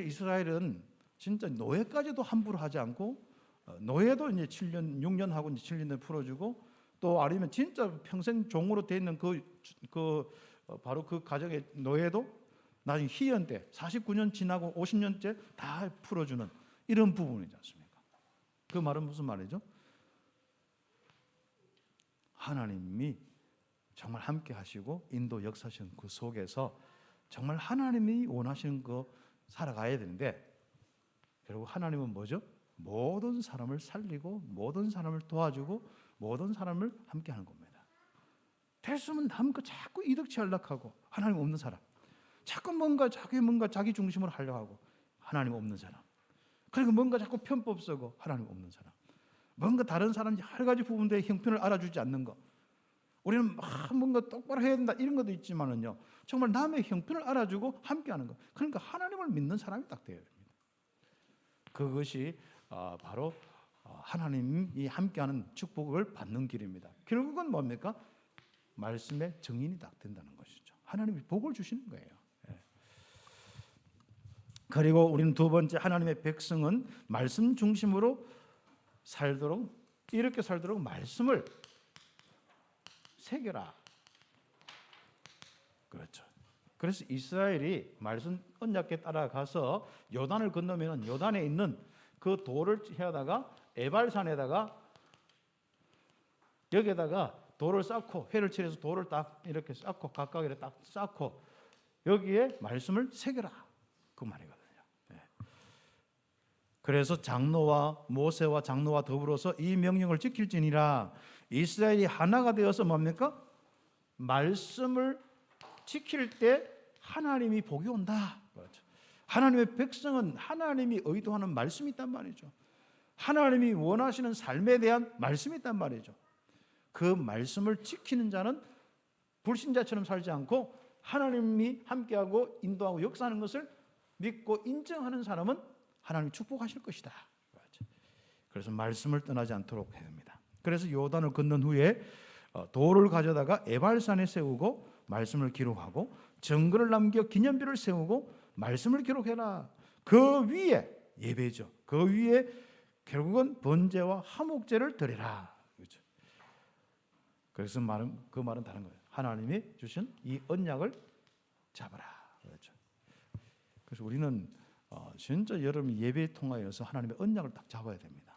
이스라엘은 진짜 노예까지도 함부로 하지 않고, 노예도 이제 7년, 6년 하고 이제 7년을 풀어주고, 또 아니면 진짜 평생 종으로 돼 있는 바로 그 가정의 노예도 나중에 희연 때 49년 지나고 50년째 다 풀어주는 이런 부분이지 않습니까? 그 말은 무슨 말이죠? 하나님이 정말 함께 하시고 인도 역사하시는 그 속에서 정말 하나님이 원하시는 거 살아가야 되는데, 결국 하나님은 뭐죠? 모든 사람을 살리고 모든 사람을 도와주고 모든 사람을 함께 하는 겁니다. 됐으면 남 거 자꾸 이득 취하려고 하고, 하나님 없는 사람 자꾸 자기 중심으로 하려고 하고, 하나님 없는 사람, 그리고 뭔가 자꾸 편법 쓰고, 하나님 없는 사람, 뭔가 다른 사람 여러 가지 부분들의 형편을 알아주지 않는 거, 우리는 막 뭔가 똑바로 해야 된다 이런 것도 있지만은요, 정말 남의 형편을 알아주고 함께하는 것. 그러니까 하나님을 믿는 사람이 딱 되어야 됩니다. 그것이 바로 하나님이 함께하는 축복을 받는 길입니다. 결국은 뭡니까? 말씀의 증인이 딱 된다는 것이죠. 하나님이 복을 주시는 거예요. 그리고 우리는 두 번째, 하나님의 백성은 말씀 중심으로 살도록, 이렇게 살도록 말씀을 새겨라. 그렇죠. 그래서 이스라엘이 말씀 언약궤 따라가서 요단을 건너면 요단에 있는 그 돌을 해다가 에발산에다가 여기에다가 돌을 쌓고, 회를 칠해서 돌을 딱 이렇게 쌓고, 각각 이렇게 딱 쌓고 여기에 말씀을 새겨라, 그 말이거든요. 그래서 장로와 모세와 장로와 더불어서 이 명령을 지킬지니라. 이스라엘이 하나가 되어서 뭡니까? 말씀을 지킬 때 하나님이 복이 온다. 그렇죠. 하나님의 백성은 하나님이 의도하는 말씀이 있단 말이죠. 하나님이 원하시는 삶에 대한 말씀이 있단 말이죠. 그 말씀을 지키는 자는 불신자처럼 살지 않고 하나님이 함께하고 인도하고 역사하는 것을 믿고 인정하는 사람은 하나님이 축복하실 것이다. 그래서 말씀을 떠나지 않도록 해야 됩니다. 그래서 요단을 건넌 후에 돌을 가져다가 에발산에 세우고 말씀을 기록하고, 정글을 남겨 기념비를 세우고 말씀을 기록해라. 그 위에 예배죠. 그 위에 결국은 번제와 화목제를 드리라. 그렇죠. 그래서 그 말은 다른 거예요. 하나님이 주신 이 언약을 잡아라. 그렇죠. 그래서 우리는 진짜 여러분 예배에 통하여서 하나님의 언약을 딱 잡아야 됩니다.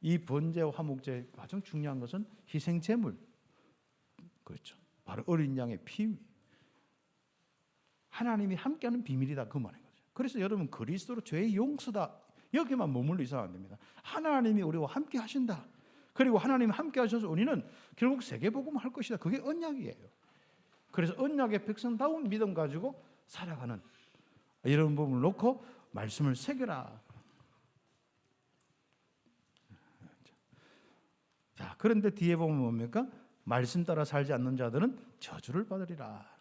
이 번제와 화목제 가장 중요한 것은 희생 제물, 그렇죠. 바로 어린 양의 피. 하나님이 함께하는 비밀이다, 그 말인 거죠. 그래서 여러분 그리스도로 죄의 용서다, 여기만 머물러 있어야 안 됩니다. 하나님이 우리와 함께 하신다. 그리고 하나님이 함께 하셔서 우리는 결국 세계복음을 할 것이다. 그게 언약이에요. 그래서 언약의 백성다운 믿음 가지고 살아가는 이런 부분을 놓고 말씀을 새겨라. 자, 그런데 뒤에 보면 뭡니까? 말씀 따라 살지 않는 자들은 저주를 받으리라.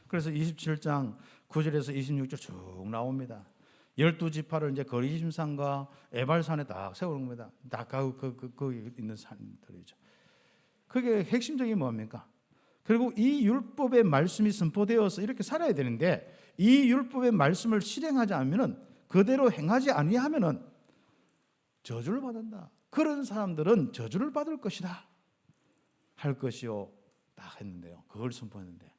그래서 27장 9절에서 26절 쭉 나옵니다. 12지파를 이제 거리심산과 에발산에 딱 세우는 겁니다. 딱 거기 있는 산들이죠. 그게 핵심적인 뭡니까? 결국 이 율법의 말씀이 선포되어서 이렇게 살아야 되는데, 이 율법의 말씀을 실행하지 않으면은, 그대로 행하지 아니하면은 저주를 받는다. 그런 사람들은 저주를 받을 것이다. 할 것이요. 딱 했는데요. 그걸 선포했는데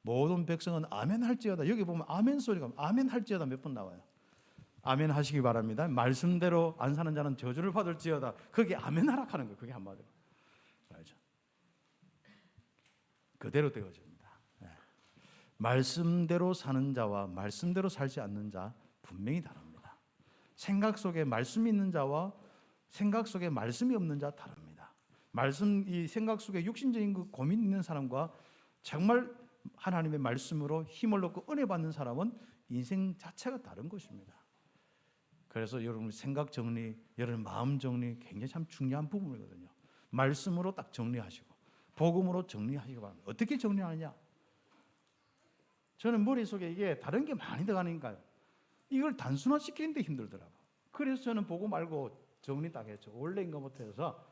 모든 백성은 아멘 할지어다. 여기 보면 아멘 소리가 아멘 할지어다 몇 번 나와요. 아멘 하시기 바랍니다. 말씀대로 안 사는 자는 저주를 받을지어다. 그게 아멘 하라 하는 거예요. 그게 한마디로. 알죠? 그대로 되어집니다. 말씀대로 사는 자와 말씀대로 살지 않는 자 분명히 다릅니다. 생각 속에 말씀이 있는 자와 생각 속에 말씀이 없는 자 다릅니다. 이 생각 속에 육신적인 그 고민 있는 사람과 정말 하나님의 말씀으로 힘을 얻고 은혜 받는 사람은 인생 자체가 다른 것입니다. 그래서 여러분 생각 정리, 여러분 마음 정리 굉장히 참 중요한 부분이거든요. 말씀으로 딱 정리하시고 복음으로 정리하시기 바랍니다. 어떻게 정리하느냐? 저는 머릿속에 이게 다른 게 많이 들어가니까요. 이걸 단순화시키는데 힘들더라고요. 그래서 저는 복음 알고 정리 딱 했죠. 원래인 것부터 해서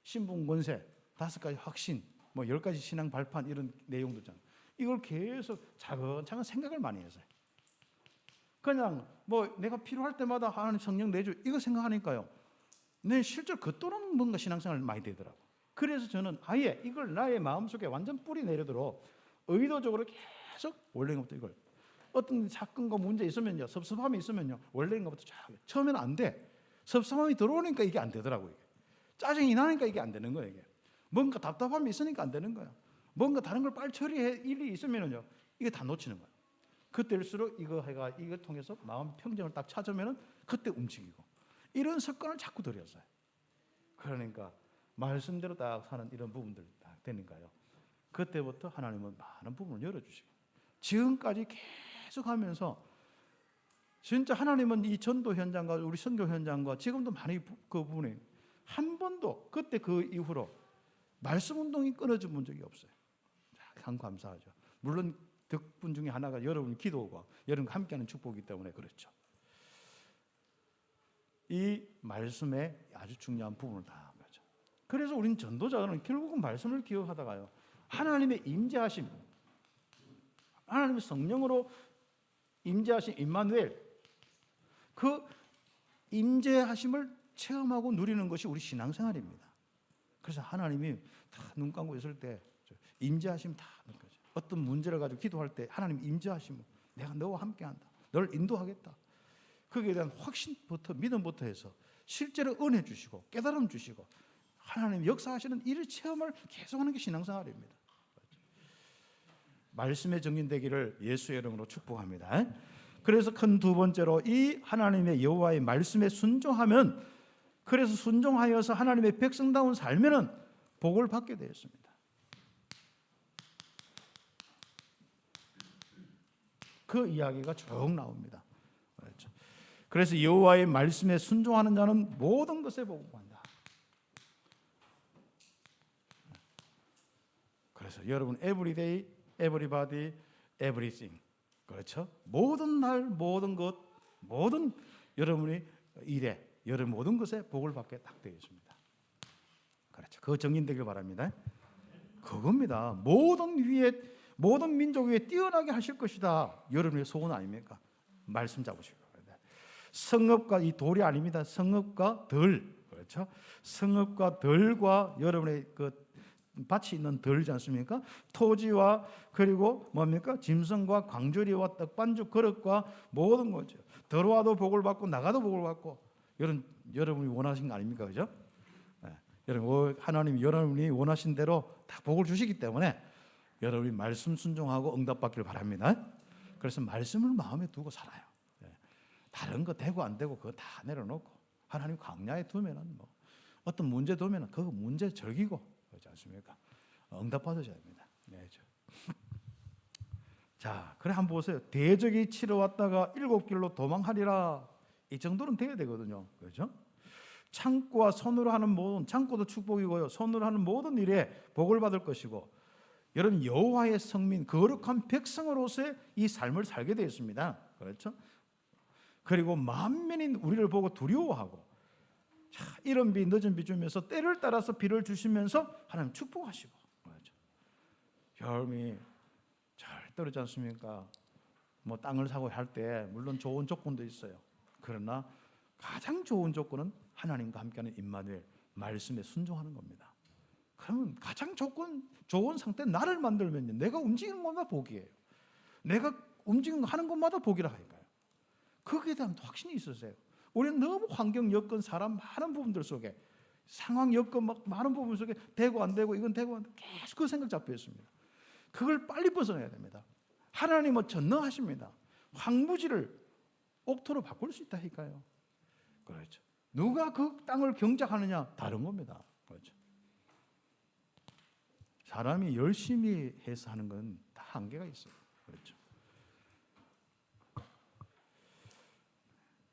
신분 권세, 5가지 확신, 10가지 신앙 발판 이런 내용도 있잖아요. 이걸 계속 차근차근 생각을 많이 했어요. 그냥 내가 필요할 때마다 하나님 성령 내주 이거 생각하니까요. 내 실제로 그토록 뭔가 신앙생활 많이 되더라고. 그래서 저는 아예 이걸 나의 마음속에 완전 뿌리 내리도록 의도적으로 계속 원래인 것부터 이걸 어떤 사건과 문제 있으면요, 섭섭함이 있으면요, 원래인 것부터 쫙 처음에는 안 돼. 섭섭함이 들어오니까 이게 안 되더라고요. 짜증이 나니까 이게 안 되는 거예요. 이게 뭔가 답답함이 있으니까 안 되는 거야. 뭔가 다른 걸 빨리 처리해 일이 있으면요, 이게 다 놓치는 거야. 그때일수록 이거 통해서 마음 평정을 딱 찾으면은 그때 움직이고 이런 습관을 자꾸 들였어요. 그러니까 말씀대로 딱 사는 이런 부분들 딱 되니까요. 그때부터 하나님은 많은 부분을 열어주시고 지금까지 계속하면서 진짜 하나님은 이 전도 현장과 우리 선교 현장과 지금도 많이 그 부분에 한 번도 그때 그 이후로 말씀 운동이 끊어져 본 적이 없어요. 참 감사하죠. 물론 덕분 중에 하나가 여러분 기도가 여러분과 함께하는 축복이기 때문에 그렇죠. 이 말씀에 아주 중요한 부분을 다 한 거죠. 그래서 우리는 전도자는 결국은 말씀을 기억하다가요, 하나님의 임재하심, 하나님의 성령으로 임재하신 임마누엘, 그 임재하심을 체험하고 누리는 것이 우리 신앙생활입니다. 그래서 하나님이 다 눈 감고 있을 때 임재하심 다 하는 거죠. 어떤 문제를 가지고 기도할 때 하나님 임재하심을, 내가 너와 함께한다, 너를 인도하겠다, 거기에 대한 확신부터 믿음부터 해서 실제로 은혜 주시고 깨달음 주시고 하나님 역사하시는 이 체험을 계속하는 게 신앙생활입니다. 말씀의 정인되기를 예수의 이름으로 축복합니다. 그래서 큰 두 번째로 이 하나님의 여호와의 말씀에 순종하면, 그래서 순종하여서 하나님의 백성다운 살면은 복을 받게 되었습니다. 그 이야기가 쭉 나옵니다. 그렇죠. 그래서 여호와의 말씀에 순종하는 자는 모든 것에 복을 받는다. 그래서 여러분 everyday, everybody, everything, 그렇죠? 모든 날, 모든 것, 모든 여러분의 일에, 여러분 모든 것에 복을 받게 딱 되어 있습니다. 그렇죠. 그거 정인되길 바랍니다. 그겁니다. 모든 민족 위에 뛰어나게 하실 것이다. 여러분의 소원 아닙니까? 말씀 잡으시고. 성읍과 이 돌이 아닙니다. 성읍과 덜, 그렇죠? 성읍과 덜과 여러분의 그 밭이 있는 덜이지 않습니까? 토지와 그리고 뭡니까? 짐승과 광주리와 떡반죽 그릇과 모든 거죠. 들어와도 복을 받고 나가도 복을 받고, 여러분이 원하신 거 아닙니까? 그죠? 네. 여러분, 하나님이 여러분이 원하신 대로 다 복을 주시기 때문에 여러분이 말씀 순종하고 응답받기를 바랍니다. 그래서 말씀을 마음에 두고 살아요. 네. 다른 거 되고 안 되고 그거 다 내려놓고 하나님 광야에 두면은 뭐 어떤 문제 두면은 그 문제 즐기고, 그렇지 않습니까? 응답받으셔야 됩니다. 네. 자, 그래 한번 보세요. 대적이 치러왔다가 일곱 길로 도망하리라. 이 정도는 돼야 되거든요. 그렇죠? 창고와 손으로 하는 모든, 창고도 축복이고요, 손으로 하는 모든 일에 복을 받을 것이고, 여러분 여호와의 성민, 거룩한 백성으로서의 이 삶을 살게 되어 있습니다. 그렇죠? 그리고 만민인 우리를 보고 두려워하고, 자, 이른 비 늦은 비 주면서 때를 따라서 비를 주시면서 하나님 축복하시고, 그렇죠? 여러분이 잘 떨어지지 않습니까? 뭐 땅을 사고 할 때 물론 좋은 조건도 있어요. 그러나 가장 좋은 조건은 하나님과 함께하는 임마누엘, 말씀에 순종하는 겁니다. 그러면 가장 좋은 상태, 나를 만들면요, 내가 움직이는 것마다 복이에요. 내가 움직이는 하는 것마다 복이라 하니까요. 거기에 대한 확신이 있으세요. 우리는 너무 환경, 여건, 사람 많은 부분들 속에, 상황, 여건 막 많은 부분 속에 되고 안 되고, 이건 되고 안 되고 계속 그 생각 잡혀 있습니다. 그걸 빨리 벗어나야 됩니다. 하나님은 전능하십니다. 황무지를 옥토로 바꿀 수 있다니까요. 그렇죠. 누가 그 땅을 경작하느냐, 다른 겁니다. 그렇죠. 사람이 열심히 해서 하는 건 다 한계가 있어요. 그렇죠.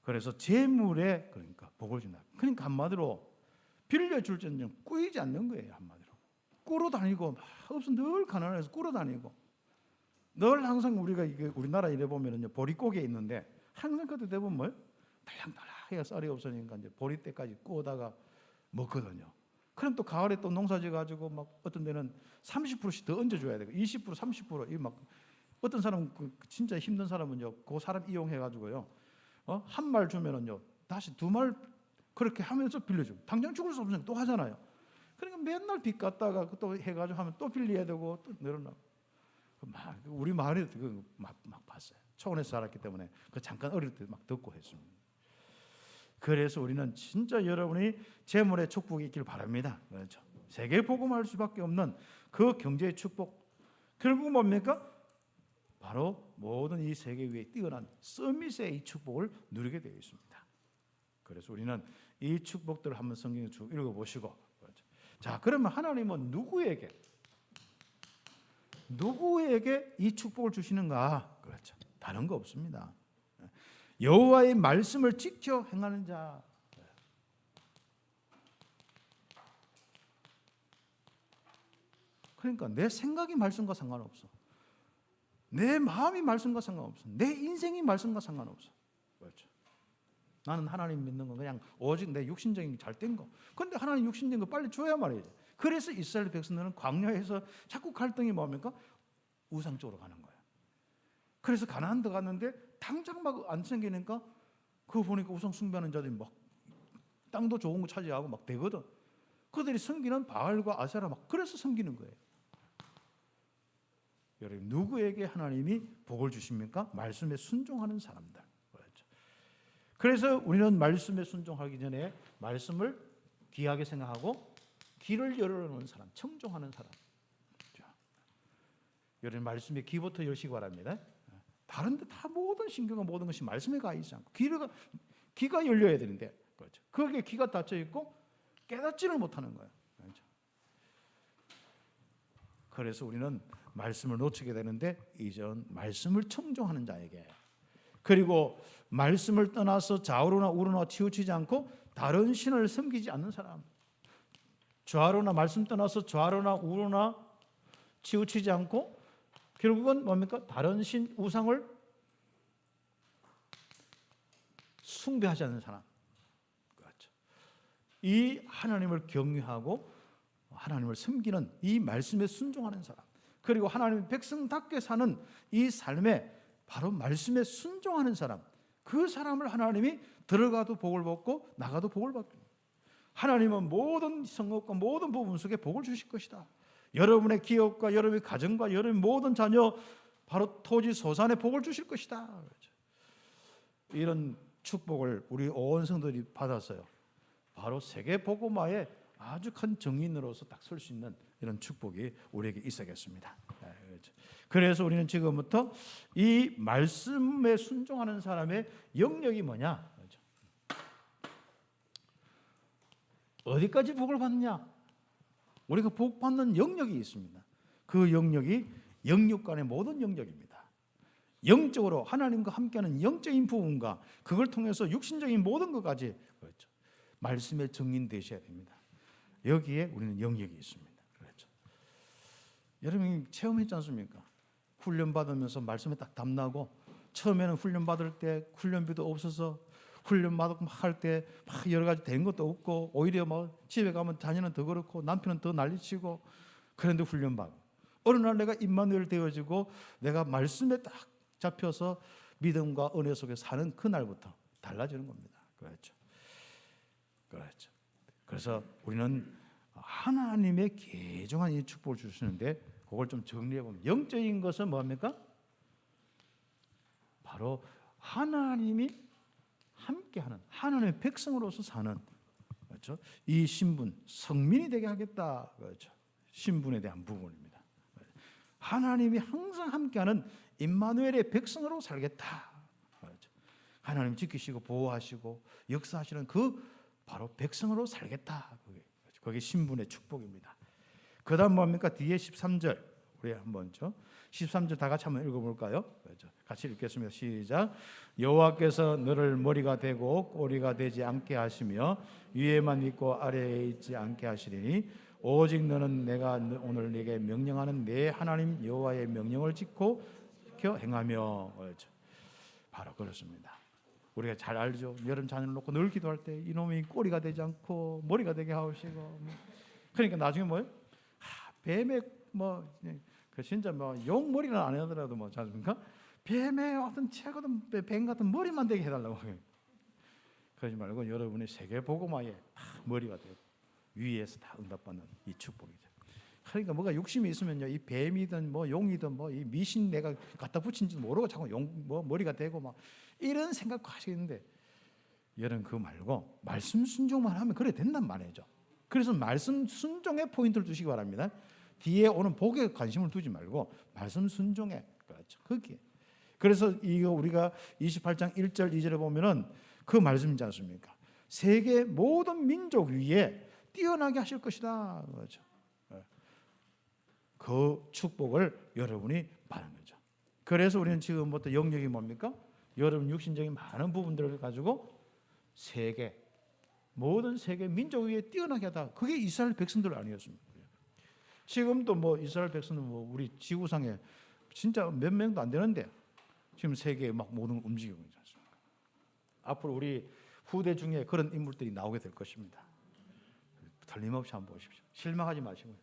그래서 재물에 그러니까 복을 준다. 그러니까 한마디로 빌려줄 때는 꾸이지 않는 거예요. 한마디로 꾸러 다니고, 없으면 늘 가난해서 꾸러 다니고, 늘 항상 우리가 이게 우리나라 이래 보면은요, 보릿고개 있는데 항상 그때 대부분 뭘 달랑달랑해가 쌀이 없으니까 이제 보릿대까지 구워다가 먹거든요. 그럼 또 가을에 또 농사지 가지고 막 어떤 데는 30%씩 더 얹어줘야 되고 20% 30% 이 막 어떤 사람은 진짜 힘든 사람은요, 그 사람 이용해 가지고요, 한 말 주면은요 다시 두 말 그렇게 하면서 빌려주고, 당장 죽을 수 없으니까 또 하잖아요. 그러니까 맨날 빚 갖다가 또 해가지고 하면 또 빌려야 되고 또 늘어나고. 막 우리 마을에도 그거 막 봤어요. 초원에서 살았기 때문에 그 잠깐 어릴 때 막 듣고 했습니다. 그래서 우리는 진짜 여러분이 재물의 축복이 있길 바랍니다. 그렇죠? 세계 복음할 수밖에 없는 그 경제의 축복, 결국 뭡니까? 바로 모든 이 세계 위에 뛰어난 서밋의 이 축복을 누리게 되어 있습니다. 그래서 우리는 이 축복들을 한번 성경에 쭉 읽어보시고, 그렇죠? 자, 그러면 하나님은 누구에게 이 축복을 주시는가? 그렇죠. 다른 거 없습니다. 여호와의 말씀을 지켜 행하는 자. 그러니까 내 생각이 말씀과 상관없어. 내 마음이 말씀과 상관없어. 내 인생이 말씀과 상관없어. 그렇죠. 나는 하나님 믿는 건 그냥 오직 내 육신적인 잘된 거. 그런데 하나님 육신적인 거 빨리 줘야 말이죠. 그래서 이스라엘 백성들은 광야에서 자꾸 갈등이 뭡니까? 우상 쪽으로 가는 거예요. 그래서 가나안 들어갔는데 당장 막 안 생기니까 그거 보니까 우상 숭배하는 자들이 막 땅도 좋은 거 차지하고 막 되거든. 그들이 섬기는 바알과 아세라 막 그래서 섬기는 거예요. 여러분 누구에게 하나님이 복을 주십니까? 말씀에 순종하는 사람들. 그렇죠. 그래서 우리는 말씀에 순종하기 전에 말씀을 귀하게 생각하고 귀를 열어놓은 사람, 청종하는 사람. 여러분 말씀에 귀부터 열시기 바랍니다. 다른 데 다 모든 신경과 모든 것이 말씀에 가 있지 않고 귀가 열려야 되는데 그렇죠. 거기에 귀가 닫혀 있고 깨닫지를 못하는 거예요. 그렇죠. 그래서 우리는 말씀을 놓치게 되는데 이전 말씀을 청종하는 자에게 그리고 말씀을 떠나서 좌우로나 우로나 치우치지 않고 다른 신을 섬기지 않는 사람 좌로나 말씀 떠나서 좌로나 우로나 치우치지 않고 결국은 뭡니까? 다른 신 우상을 숭배하지 않는 사람 그렇죠. 이 하나님을 경외하고 하나님을 섬기는 이 말씀에 순종하는 사람 그리고 하나님의 백성답게 사는 이 삶에 바로 말씀에 순종하는 사람 그 사람을 하나님이 들어가도 복을 받고 나가도 복을 받고 하나님은 모든 성업과 모든 부분 속에 복을 주실 것이다. 여러분의 기업과 여러분의 가정과 여러분의 모든 자녀 바로 토지 소산에 복을 주실 것이다. 그렇죠. 이런 축복을 우리 온 성도들이 받았어요. 바로 세계 복음화의 아주 큰 정인으로서 딱 설 수 있는 이런 축복이 우리에게 있어야겠습니다. 그렇죠. 그래서 우리는 지금부터 이 말씀에 순종하는 사람의 영역이 뭐냐? 그렇죠. 어디까지 복을 받느냐? 우리가 복 받는 영역이 있습니다. 그 영역이 영육 간의 모든 영역입니다. 영적으로 하나님과 함께하는 영적인 부분과 그걸 통해서 육신적인 모든 것까지 그렇죠. 말씀에 정인되셔야 됩니다. 여기에 우리는 영역이 있습니다. 그렇죠. 여러분이 체험했지 않습니까? 훈련 받으면서 말씀에 딱 담나고 처음에는 훈련 받을 때 훈련비도 없어서 훈련 받고 할 때 막 여러 가지 된 것도 없고 오히려 막 집에 가면 자녀는 더 그렇고 남편은 더 난리치고 그런데 훈련 받고 어느 날 내가 임마누엘 되어지고 내가 말씀에 딱 잡혀서 믿음과 은혜 속에 사는 그 날부터 달라지는 겁니다. 그렇죠. 그렇죠. 그래서 우리는 하나님의 계정한 이 축복을 주시는데 그걸 좀 정리해 보면 영적인 것은 뭡니까? 바로 하나님이 함께하는 하나님의 백성으로서 사는 그렇죠? 이 신분 성민이 되게 하겠다. 그렇죠? 신분에 대한 부분입니다. 하나님이 항상 함께하는 임마누엘의 백성으로 살겠다. 그렇죠? 하나님 지키시고 보호하시고 역사하시는 그 바로 백성으로 살겠다. 그게 신분의 축복입니다. 그다음 뭡니까? 뒤에 13절 우리 한번 13절 다 같이 한번 읽어볼까요? 같이 읽겠습니다. 시작. 여호와께서 너를 머리가 되고 꼬리가 되지 않게 하시며 위에만 있고 아래에 있지 않게 하시리니 오직 너는 내가 오늘 네게 명령하는 내 하나님 여호와의 명령을 지켜 행하며 바로 그렇습니다. 우리가 잘 알죠. 여러분 자녀를 놓고 늘 기도할 때 이놈이 꼬리가 되지 않고 머리가 되게 하시고 그러니까 나중에 뭐예요? 뱀의 그 진짜 용 머리는 안 하더라도 지 않습니까? 뱀의 어떤 최고든 뱀 같은 머리만 되게 해달라고 그러지 말고 여러분이 세계 복음화에 머리가 되고 위에서 다 응답받는 이 축복이죠. 그러니까 뭐가 욕심이 있으면요, 이 뱀이든 용이든 이 미신 내가 갖다 붙인지도 모르고 자꾸 머리가 되고 이런 생각 하시는데 여러분 그거 말고 말씀 순종만 하면 그래 된단 말이죠. 그래서 말씀 순종에 포인트를 두시기 바랍니다. 뒤에 오는 복에 관심을 두지 말고 말씀 순종에 그렇죠. 거기에. 그래서 이거 우리가 28장 1절 2절에 보면은 그 말씀이지 않습니까? 세계 모든 민족 위에 뛰어나게 하실 것이다. 그렇죠. 그 축복을 여러분이 받는 거죠. 그래서 우리는 지금부터 영역이 뭡니까? 여러분 육신적인 많은 부분들을 가지고 모든 세계 민족 위에 뛰어나게 하다. 그게 이스라엘 백성들 아니었습니까? 지금도 뭐 이스라엘 백성은 뭐 우리 지구상에 진짜 몇 명도 안 되는데 지금 세계에 막 모든 걸 움직이고 있지 않습니까? 앞으로 우리 후대 중에 그런 인물들이 나오게 될 것입니다. 틀림없이 한번 보십시오. 실망하지 마시고요.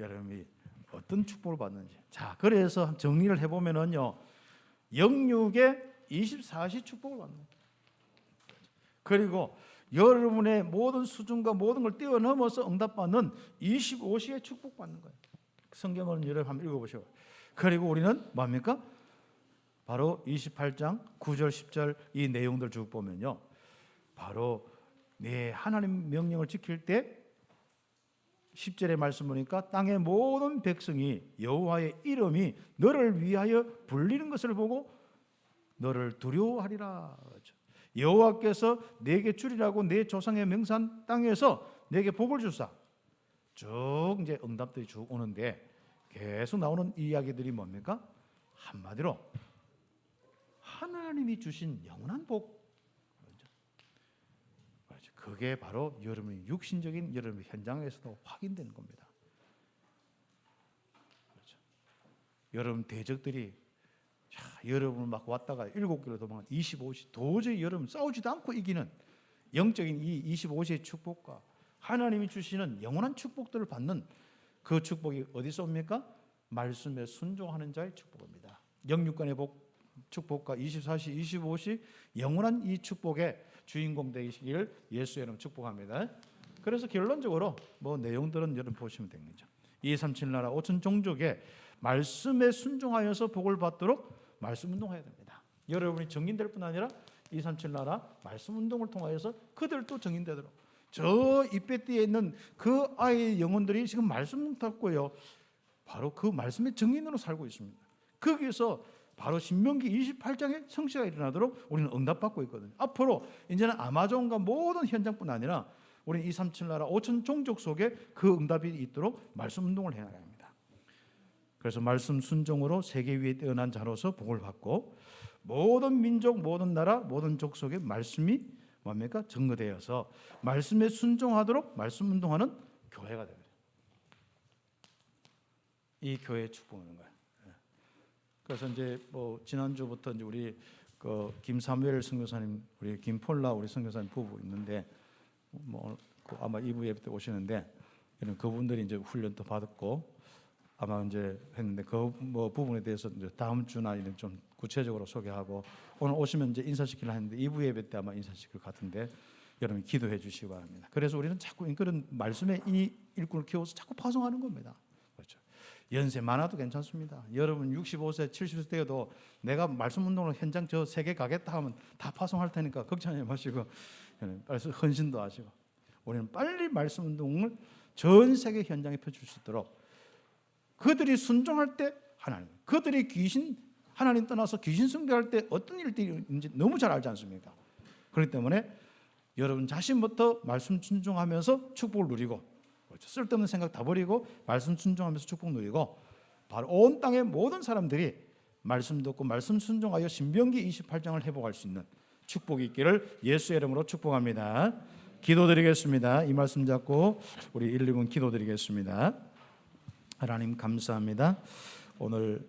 여러분이 어떤 축복을 받는지. 자, 그래서 정리를 해보면은요, 영육의 24시 축복을 받는 거예요. 그리고 여러분의 모든 수준과 모든 걸 뛰어넘어서 응답받는 25시의 축복받는 거예요. 성경은 여러분 한번 읽어보시고. 그리고 우리는 뭡니까? 바로 28장 9절 10절 이 내용들 쭉 보면요, 바로 내 하나님 명령을 지킬 때 10절의 말씀 보니까 땅의 모든 백성이 여호와의 이름이 너를 위하여 불리는 것을 보고 너를 두려워하리라. 여호와께서 내게 주리라고 내 조상의 명산 땅에서 내게 복을 주사. 쭉 이제 응답들이 쭉 오는데 계속 나오는 이야기들이 뭡니까? 한마디로 하나님이 주신 영원한 복. 그게 바로 여러분의 육신적인 여러분의 현장에서도 확인되는 겁니다. 그렇죠. 여러분 대적들이 여러분을 막 왔다가 7개로 도망간 25시 도저히 여러분 싸우지도 않고 이기는 영적인 이 25시의 축복과 하나님이 주시는 영원한 축복들을 받는 그 축복이 어디서 옵니까? 말씀에 순종하는 자의 축복입니다. 영육간의 복 축복과 24시 25시 영원한 이 축복의 주인공 되시기를 예수의 이름으로 축복합니다. 그래서 결론적으로 뭐 내용들은 여러분 보시면 됩니다. 237 나라 5천 종족의 말씀에 순종하여서 복을 받도록 말씀 운동해야 됩니다. 여러분이 정인될 뿐 아니라 237 나라 말씀 운동을 통하여서 그들도 정인되도록. 저 이페띠에 있는 그 아이의 영혼들이 지금 말씀 받고요, 바로 그 말씀의 정인으로 살고 있습니다. 거기서 바로 신명기 28장에 성취가 일어나도록 우리는 응답받고 있거든요. 앞으로 이제는 아마존과 모든 현장뿐 아니라 우리는 237 나라 5천 종족 속에 그 응답이 있도록 말씀 운동을 해야 합니다. 그래서 말씀 순종으로 세계 위에 뛰어난 자로서 복을 받고 모든 민족, 모든 나라, 모든 족속에 말씀이 뭡니까? 증거되어서 말씀에 순종하도록 말씀 운동하는 교회가 됩니다. 이 교회의 축복하는 거예요. 그래서 이제 뭐 지난주부터 이제 우리 그 김사무엘 선교사님, 우리 김폴라 우리 선교사님 부부 있는데 뭐 아마 2부 예배 때 오시는데 이런 그분들이 이제 훈련도 받았고 아마 이제 했는데 그 뭐 부분에 대해서 이제 다음 주나 이런 좀 구체적으로 소개하고 오늘 오시면 이제 인사시키려 했는데 2부 예배 때 아마 인사시킬 것 같은데 여러분 기도해 주시기 바랍니다. 그래서 우리는 자꾸 그런 말씀에 이 일꾼을 키워서 자꾸 파송하는 겁니다. 그렇죠. 연세 많아도 괜찮습니다. 여러분 65세, 70세 때에도 내가 말씀 운동을 현장 저 세계 가겠다 하면 다 파송할 테니까 걱정하지 마시고 빨리 헌신도 하시고 우리는 빨리 말씀 운동을 전 세계 현장에 펼칠 수 있도록 그들이 순종할 때 하나님, 그들이 하나님 떠나서 귀신 숭배할 때 어떤 일들이 있는지 너무 잘 알지 않습니까? 그렇기 때문에 여러분 자신부터 말씀 순종하면서 축복을 누리고 쓸데없는 생각 다 버리고 말씀 순종하면서 축복 누리고 바로 온 땅의 모든 사람들이 말씀 듣고 말씀 순종하여 신명기 28장을 회복할 수 있는 축복이 있기를 예수의 이름으로 축복합니다. 기도드리겠습니다. 이 말씀 잡고 우리 1, 2분 기도드리겠습니다. 하나님 감사합니다. 오늘